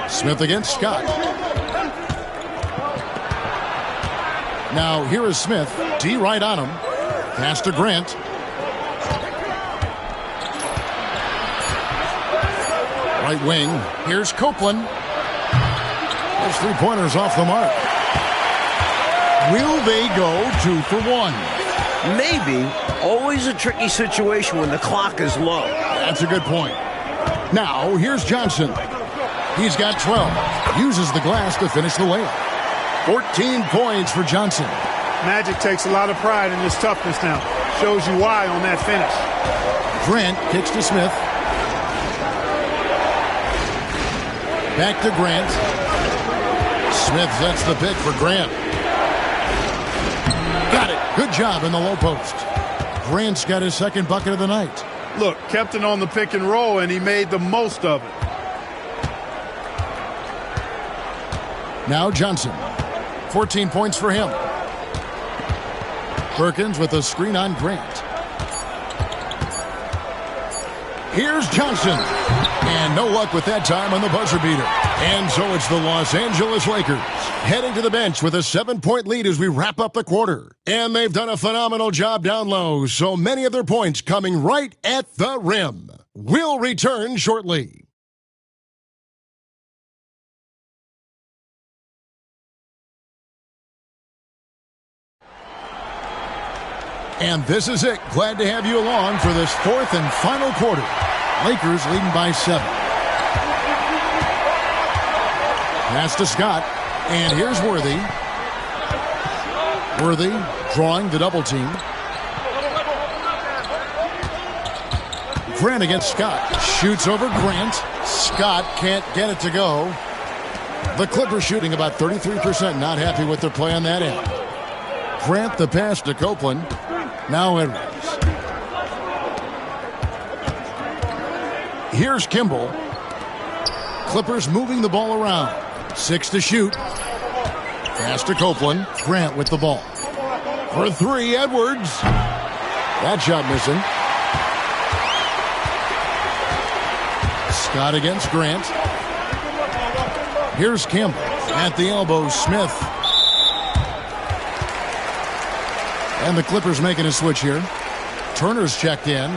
Smith against Scott. Now here is Smith. D right on him. Pass to Grant. Right wing. Here's Copeland. Those 3-pointers off the mark. Will they go 2 for 1? Maybe. Always a tricky situation when the clock is low. That's a good point. Now here's Johnson. He's got 12. Uses the glass to finish the layup. 14 points for Johnson. Magic takes a lot of pride in this toughness now. Shows you why on that finish. Grant kicks to Smith. Back to Grant. Smith sets the pick for Grant. Got it. Good job in the low post. Grant's got his 2nd bucket of the night. Look, kept it on the pick and roll, and he made the most of it. Now Johnson. 14 points for him. Perkins with a screen on Grant. Here's Johnson. And no luck with that time on the buzzer beater. And so it's the Los Angeles Lakers heading to the bench with a 7-point lead as we wrap up the quarter. And they've done a phenomenal job down low, so many of their points coming right at the rim. We'll return shortly. And this is it. Glad to have you along for this fourth and final quarter. Lakers leading by 7. Pass to Scott. And here's Worthy. Worthy drawing the double team. Grant against Scott. Shoots over Grant. Scott can't get it to go. The Clippers shooting about 33%. Not happy with their play on that end. Grant the pass to Copeland. Now Edwards. Here's Kimball. Clippers moving the ball around. 6 to shoot. Pass to Copeland. Grant with the ball. For 3, Edwards. That shot missing. Scott against Grant. Here's Campbell. At the elbow, Smith. And the Clippers making a switch here. Turner's checked in.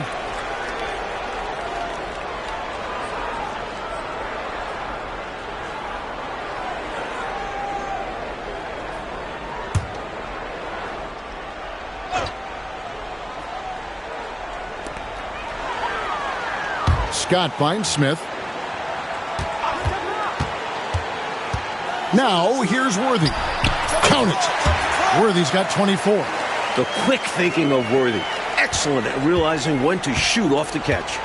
Scott finds Smith. Now here's Worthy. Count it. Worthy's got 24. The quick thinking of Worthy. Excellent at realizing when to shoot off the catch.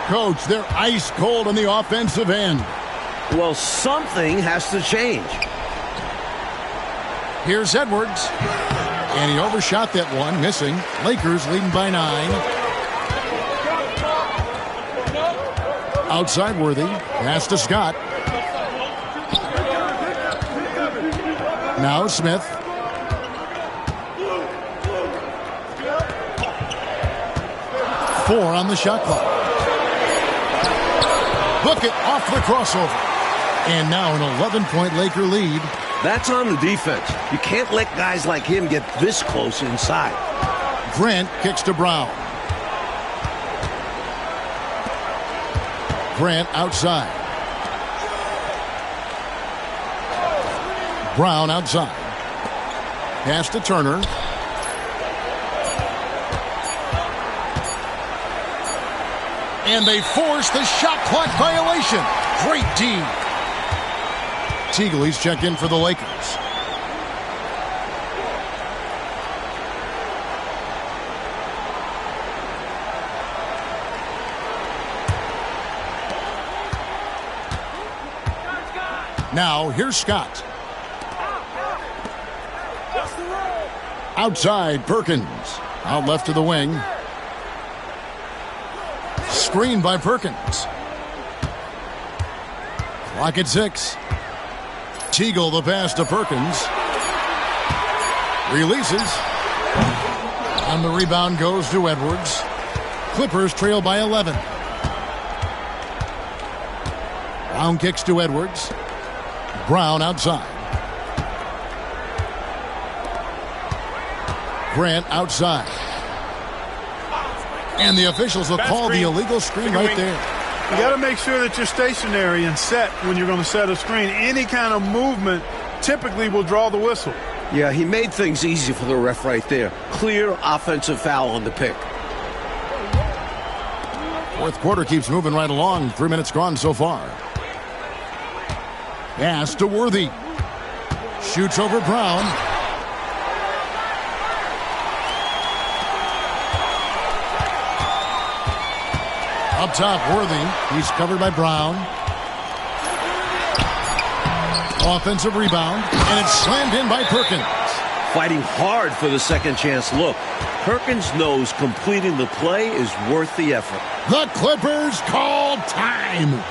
Coach, they're ice cold on the offensive end. Well, something has to change. Here's Edwards. And he overshot that one, missing. Lakers leading by 9. Outside Worthy. Pass to Scott. Now Smith. Four on the shot clock. Book it off the crossover. And now an 11-point Laker lead. That's on the defense. You can't let guys like him get this close inside. Grant kicks to Brown. Grant outside. Brown outside. Pass to Turner. And they force the shot clock violation. Great D. Teagley's checked in for the Lakers. Now, here's Scott. Outside, Perkins. Out left to the wing. Screen by Perkins. Clock at 6. Teagle the pass to Perkins. Releases. And the rebound goes to Edwards. Clippers trail by 11. Brown kicks to Edwards. Brown outside. Grant outside. And the officials will call the illegal screen right there. You got to make sure that you're stationary and set when you're going to set a screen. Any kind of movement typically will draw the whistle. Yeah, he made things easy for the ref right there. Clear offensive foul on the pick. Fourth quarter keeps moving right along. 3 minutes gone so far. Pass to Worthy. Shoots over Brown. Up top, Worthy. He's covered by Brown. Offensive rebound. And it's slammed in by Perkins. Fighting hard for the second chance look. Perkins knows completing the play is worth the effort. The Clippers call time.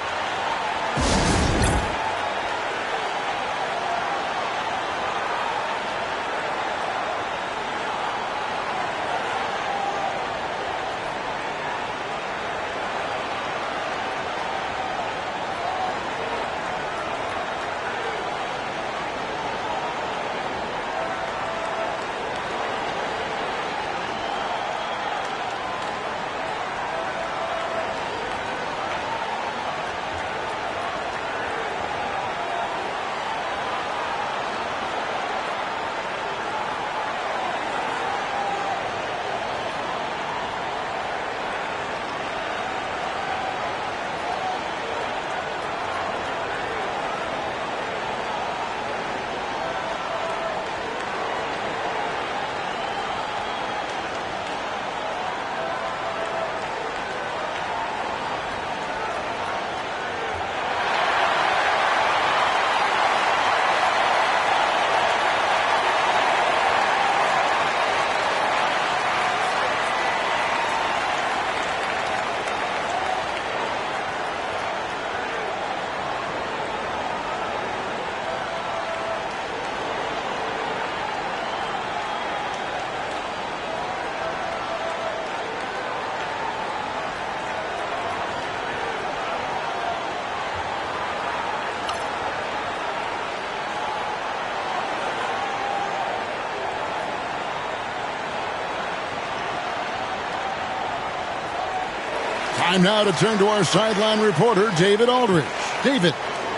Time now to turn to our sideline reporter, David Aldridge. David.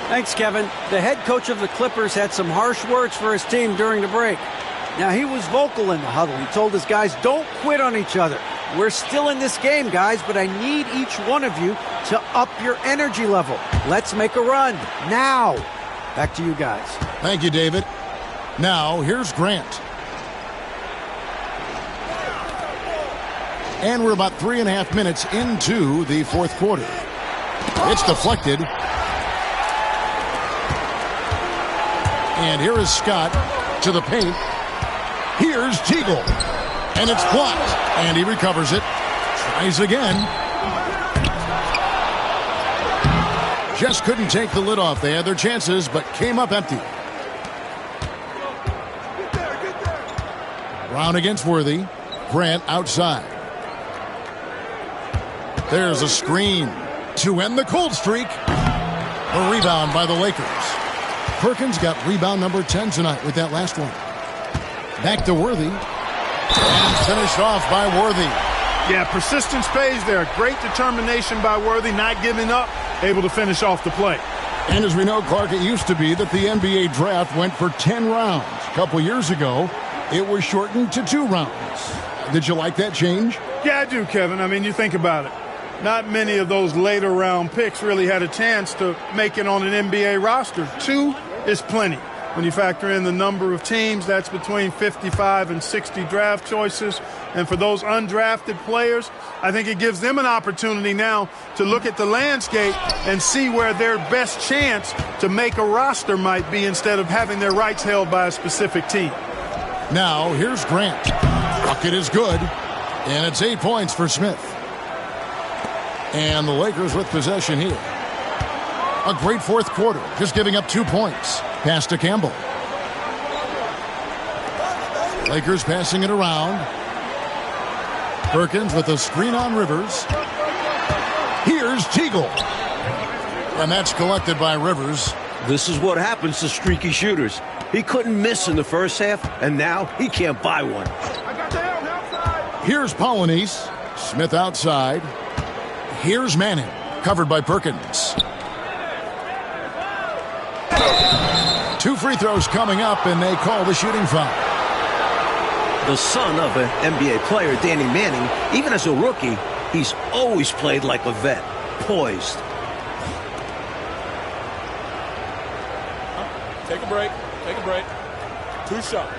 Thanks, Kevin. The head coach of the Clippers had some harsh words for his team during the break. Now, he was vocal in the huddle. He told his guys, don't quit on each other. We're still in this game, guys, but I need each one of you to up your energy level. Let's make a run. Now. Back to you guys. Thank you, David. Now, here's Grant. And we're about 3.5 minutes into the fourth quarter. It's deflected. And here is Scott to the paint. Here's Teagle. And it's blocked. And he recovers it. Tries again. Just couldn't take the lid off. They had their chances, but came up empty. Brown against Worthy. Grant outside. There's a screen to end the cold streak. A rebound by the Lakers. Perkins got rebound number 10 tonight with that last one. Back to Worthy. And finished off by Worthy. Yeah, persistence pays there. Great determination by Worthy, not giving up, able to finish off the play. And as we know, Clark, it used to be that the NBA draft went for 10 rounds. A couple years ago, it was shortened to 2 rounds. Did you like that change? Yeah, I do, Kevin. I mean, you think about it. Not many of those later round picks really had a chance to make it on an NBA roster. 2 is plenty. When you factor in the number of teams, that's between 55 and 60 draft choices. And for those undrafted players, I think it gives them an opportunity now to look at the landscape and see where their best chance to make a roster might be instead of having their rights held by a specific team. Now, here's Grant. Bucket is good. And it's 8 points for Smith. And the Lakers with possession here. A great fourth quarter, just giving up 2 points. Pass to Campbell. Lakers passing it around. Perkins with a screen on Rivers. Here's Teagle. And that's collected by Rivers. This is what happens to streaky shooters. He couldn't miss in the first half, and now he can't buy one. Here's Polynice. Smith outside. Here's Manning, covered by Perkins. 2 free throws coming up, and they call the shooting foul. The son of an NBA player, Danny Manning, even as a rookie, he's always played like a vet, poised. Take a break. Take a break. 2 shots.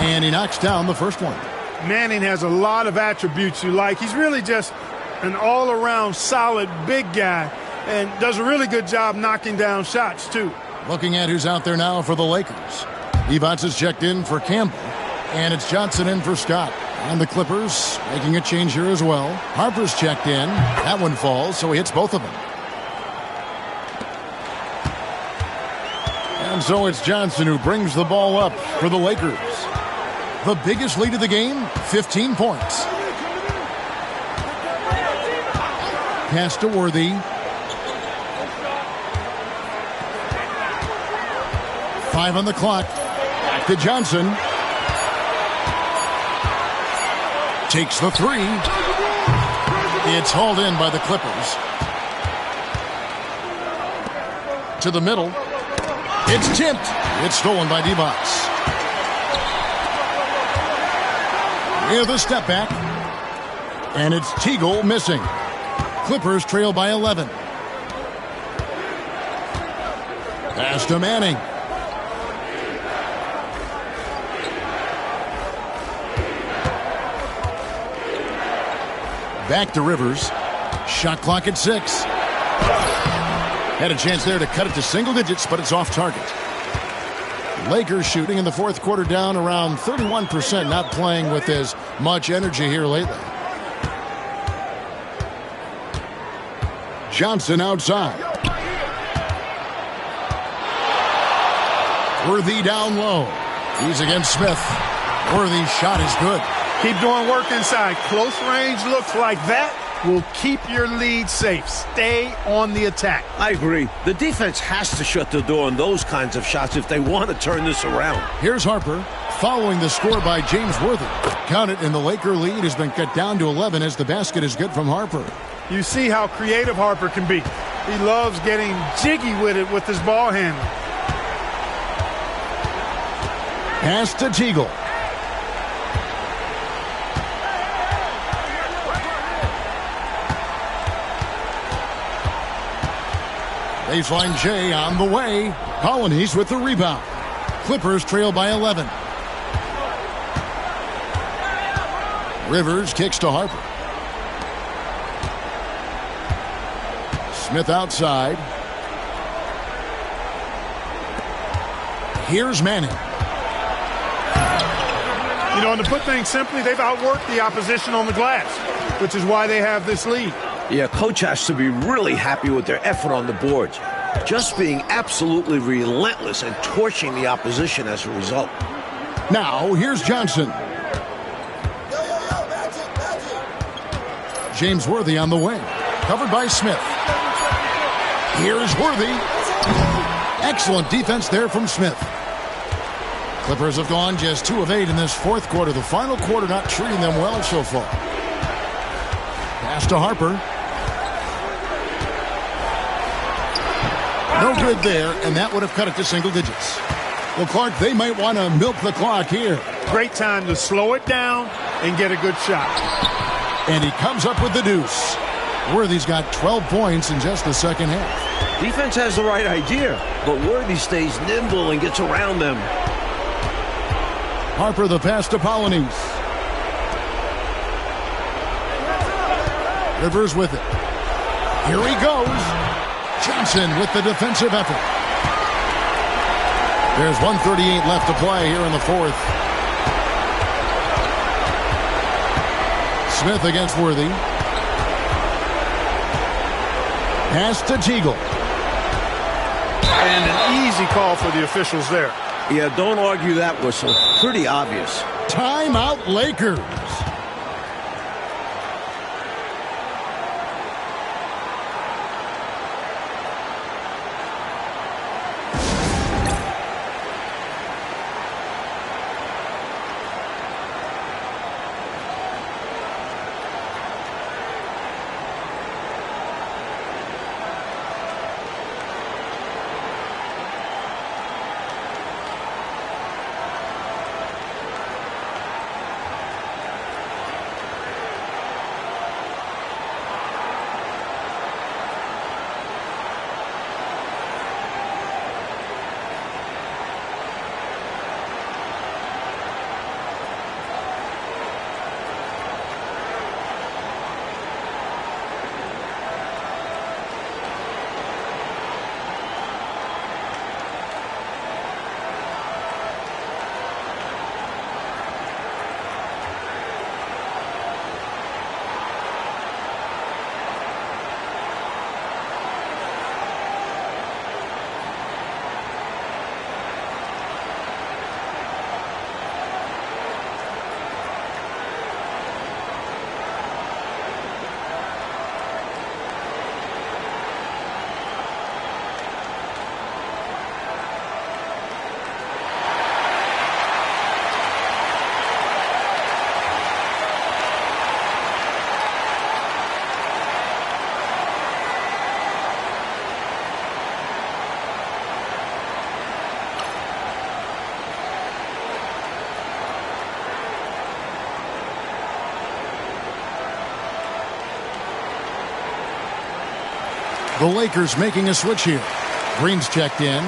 And he knocks down the first one. Manning has a lot of attributes you like. He's really just an all-around solid big guy and does a really good job knocking down shots, too. Looking at who's out there now for the Lakers. Evans is checked in for Campbell. And it's Johnson in for Scott. And the Clippers making a change here as well. Harper's checked in. That one falls, so he hits both of them. And so it's Johnson who brings the ball up for the Lakers. The biggest lead of the game, 15 points. Pass to Worthy. 5 on the clock. Back to Johnson. Takes the 3. It's hauled in by the Clippers. To the middle. It's tipped. It's stolen by Divac. With a step back. And it's Teagle missing. Clippers trail by 11. Pass to Manning. Back to Rivers. Shot clock at 6. Had a chance there to cut it to single digits, but it's off target. Lakers shooting in the fourth quarter down around 31%, not playing with as much energy here lately. Johnson outside. Worthy down low. He's against Smith. Worthy's shot is good. Keep doing work inside. Close range looks like that will keep your lead safe. Stay on the attack. I agree. The defense has to shut the door on those kinds of shots if they want to turn this around. Here's Harper following the score by James Worthy. Count it, and the Laker lead has been cut down to 11 as the basket is good from Harper. You see how creative Harper can be. He loves getting jiggy with it with his ball handling. Pass to Teagle. Baseline J on the way. Colonies with the rebound. Clippers trail by 11. Rivers kicks to Harper. Smith outside. Here's Manning. You know, and to put things simply, they've outworked the opposition on the glass, which is why they have this lead. Yeah, coach has to be really happy with their effort on the boards. Just being absolutely relentless and torching the opposition as a result. Now, here's Johnson. James Worthy on the wing. Covered by Smith. Here's Worthy. Excellent defense there from Smith. Clippers have gone just 2 of 8 in this fourth quarter. The final quarter not treating them well so far. Pass to Harper. No good there, and that would have cut it to single digits. Well, Clark, they might want to milk the clock here. Great time to slow it down and get a good shot. And he comes up with the deuce. Worthy's got 12 points in just the second half. Defense has the right idea, but Worthy stays nimble and gets around them. Harper the pass to Polonese. Rivers with it. Here he goes. Johnson with the defensive effort. There's 1:38 left to play here in the fourth. Smith against Worthy. Pass to Teagle. And an easy call for the officials there. Yeah, don't argue that whistle. Pretty obvious. Timeout Lakers. The Lakers making a switch here. Green's checked in.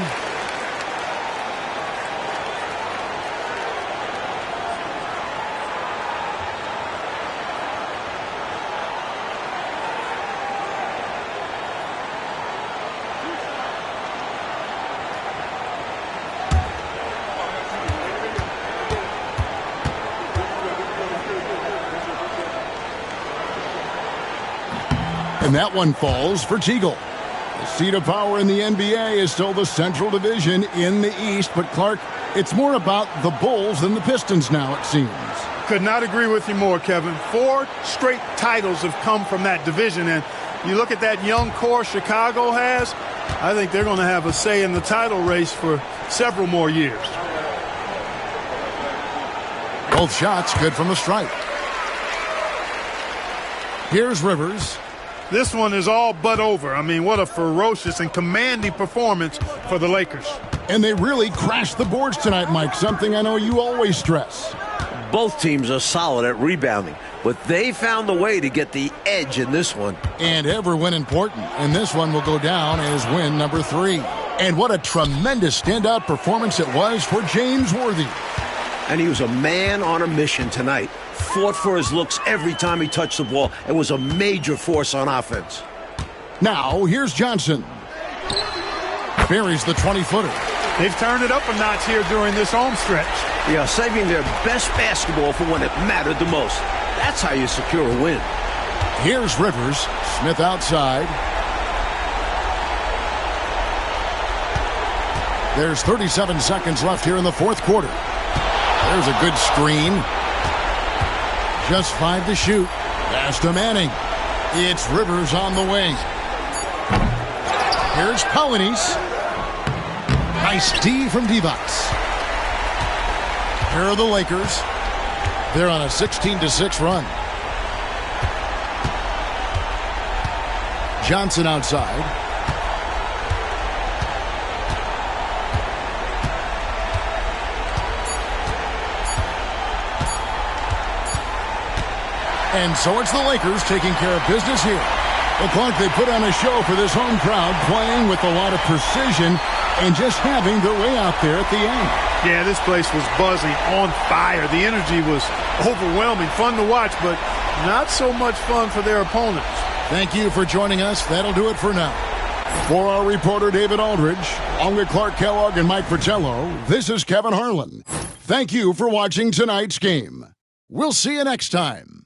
And that one falls for Teagle. The seat of power in the NBA is still the Central Division in the East. But, Clark, it's more about the Bulls than the Pistons now, it seems. Could not agree with you more, Kevin. 4 straight titles have come from that division, and you look at that young core Chicago has, I think they're going to have a say in the title race for several more years. Both shots good from the stripe. Here's Rivers. This one is all but over. I mean, what a ferocious and commanding performance for the Lakers. And they really crashed the boards tonight, Mike, something I know you always stress. Both teams are solid at rebounding, but they found the way to get the edge in this one. And every win important, and this one will go down as win number 3. And what a tremendous standout performance it was for James Worthy. And he was a man on a mission tonight. Fought for his looks every time he touched the ball and was a major force on offense. Now, here's Johnson. Buries the 20-footer. They've turned it up a notch here during this home stretch. Yeah, saving their best basketball for when it mattered the most. That's how you secure a win. Here's Rivers. Smith outside. There's 37 seconds left here in the fourth quarter. There's a good screen. Just 5 to shoot. Pass to Manning. It's Rivers on the wing. Here's Polynice. Nice D from Divac. Here are the Lakers. They're on a 16-6 run. Johnson outside. And so it's the Lakers taking care of business here. Well, Clark, they put on a show for this home crowd, playing with a lot of precision and just having their way out there at the end. Yeah, this place was buzzing, on fire. The energy was overwhelming, fun to watch, but not so much fun for their opponents. Thank you for joining us. That'll do it for now. For our reporter, David Aldridge, along with Clark Kellogg and Mike Fratello, this is Kevin Harlan. Thank you for watching tonight's game. We'll see you next time.